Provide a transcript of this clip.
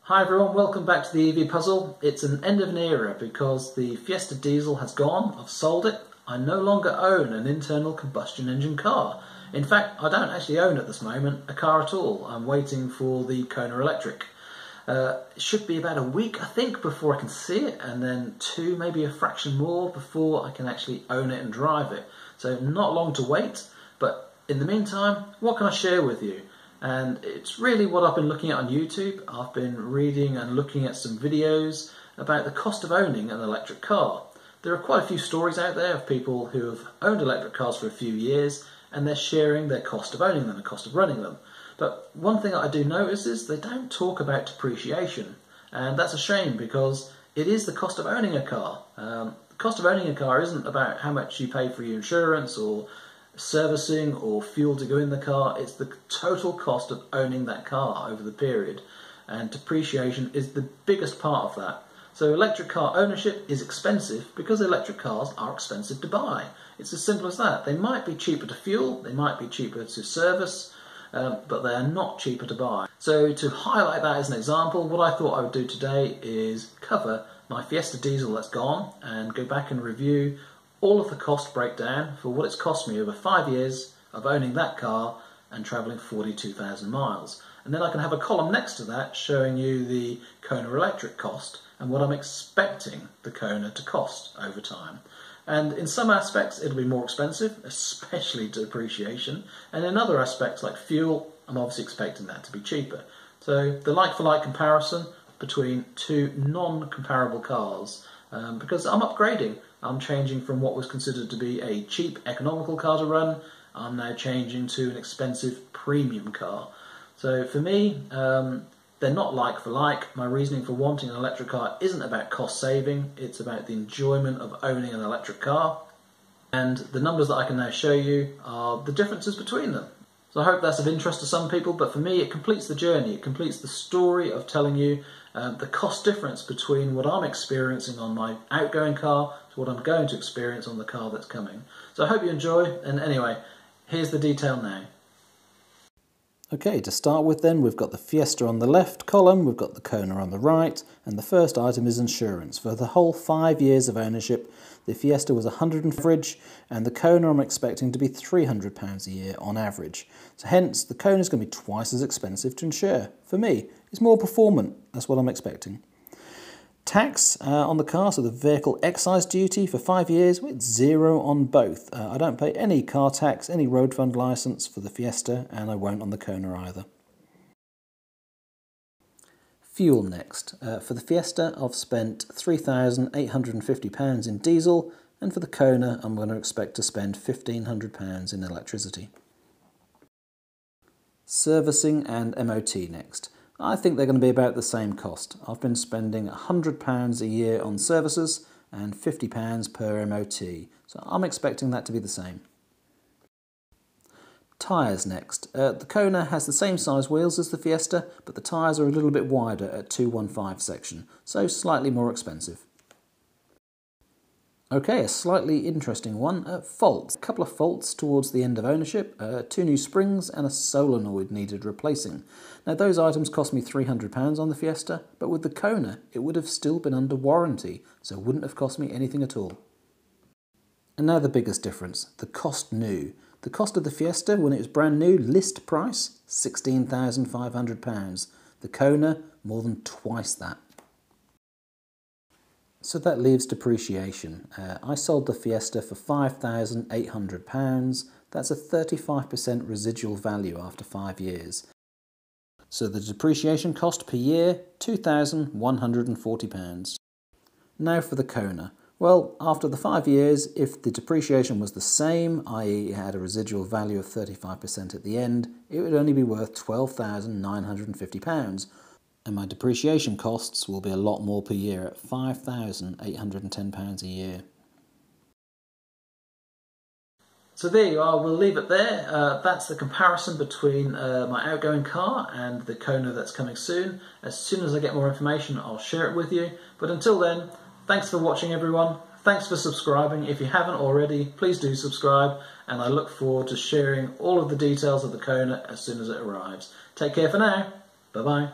Hi everyone, welcome back to the EV Puzzle. It's an end of an era because the Fiesta diesel has gone, I've sold it. I no longer own an internal combustion engine car. In fact, I don't actually own at this moment a car at all. I'm waiting for the Kona Electric. It should be about a week, I think, before I can see it, and then two, maybe a fraction more before I can actually own it and drive it. So not long to wait, but in the meantime, what can I share with you? And it's really what I've been looking at on YouTube. I've been reading and looking at some videos about the cost of owning an electric car. There are quite a few stories out there of people who have owned electric cars for a few years and they're sharing their cost of owning them, the cost of running them. But one thing I do notice is they don't talk about depreciation. And that's a shame because it is the cost of owning a car. The cost of owning a car isn't about how much you pay for your insurance or servicing or fuel to go in the car. It's the total cost of owning that car over the period, and depreciation is the biggest part of that. So electric car ownership is expensive because electric cars are expensive to buy. It's as simple as that. They might be cheaper to fuel, they might be cheaper to service, but they are not cheaper to buy. So to highlight that as an example, what I thought I would do today is cover my Fiesta diesel that's gone and go back and review all of the cost breakdown for what it's cost me over 5 years of owning that car and travelling 42,000 miles. And then I can have a column next to that showing you the Kona Electric cost and what I'm expecting the Kona to cost over time. And in some aspects it'll be more expensive, especially depreciation, and in other aspects like fuel, I'm obviously expecting that to be cheaper. So the like-for-like comparison between two non-comparable cars, because I'm upgrading. I'm changing from what was considered to be a cheap, economical car to run. I'm now changing to an expensive premium car. So for me, they're not like for like. My reasoning for wanting an electric car isn't about cost saving, it's about the enjoyment of owning an electric car. And the numbers that I can now show you are the differences between them. So I hope that's of interest to some people, but for me it completes the journey, it completes the story of telling you the cost difference between what I'm experiencing on my outgoing car to what I'm going to experience on the car that's coming. So I hope you enjoy, and anyway, here's the detail now. Okay, to start with then, we've got the Fiesta on the left column, we've got the Kona on the right, and the first item is insurance. For the whole 5 years of ownership, the Fiesta was $100 average, and the Kona I'm expecting to be £300 a year on average. So hence, the Kona is going to be twice as expensive to insure. For me, it's more performant, that's what I'm expecting. Tax on the car, so the vehicle excise duty for 5 years, it's zero on both. I don't pay any car tax, any road fund licence for the Fiesta, and I won't on the Kona either. Fuel next. For the Fiesta, I've spent £3,850 in diesel, and for the Kona, I'm going to expect to spend £1,500 in electricity. Servicing and MOT next. I think they're going to be about the same cost. I've been spending £100 a year on services and £50 per MOT, so I'm expecting that to be the same. Tyres next. The Kona has the same size wheels as the Fiesta, but the tyres are a little bit wider at 215 section, so slightly more expensive. Okay, a slightly interesting one. Faults. A couple of faults towards the end of ownership, 2 new springs and a solenoid needed replacing. Now those items cost me £300 on the Fiesta, but with the Kona it would have still been under warranty, so it wouldn't have cost me anything at all. And now the biggest difference, the cost new. The cost of the Fiesta when it was brand new, list price, £16,500. The Kona, more than twice that. So that leaves depreciation. I sold the Fiesta for £5,800. That's a 35% residual value after 5 years. So the depreciation cost per year, £2,140. Now for the Kona. Well, after the 5 years, if the depreciation was the same, i.e. it had a residual value of 35% at the end, it would only be worth £12,950. And my depreciation costs will be a lot more per year at £5,810 a year. So there you are, we'll leave it there. That's the comparison between my outgoing car and the Kona that's coming soon. As soon as I get more information, I'll share it with you. But until then, thanks for watching everyone. Thanks for subscribing. If you haven't already, please do subscribe. And I look forward to sharing all of the details of the Kona as soon as it arrives. Take care for now. Bye-bye.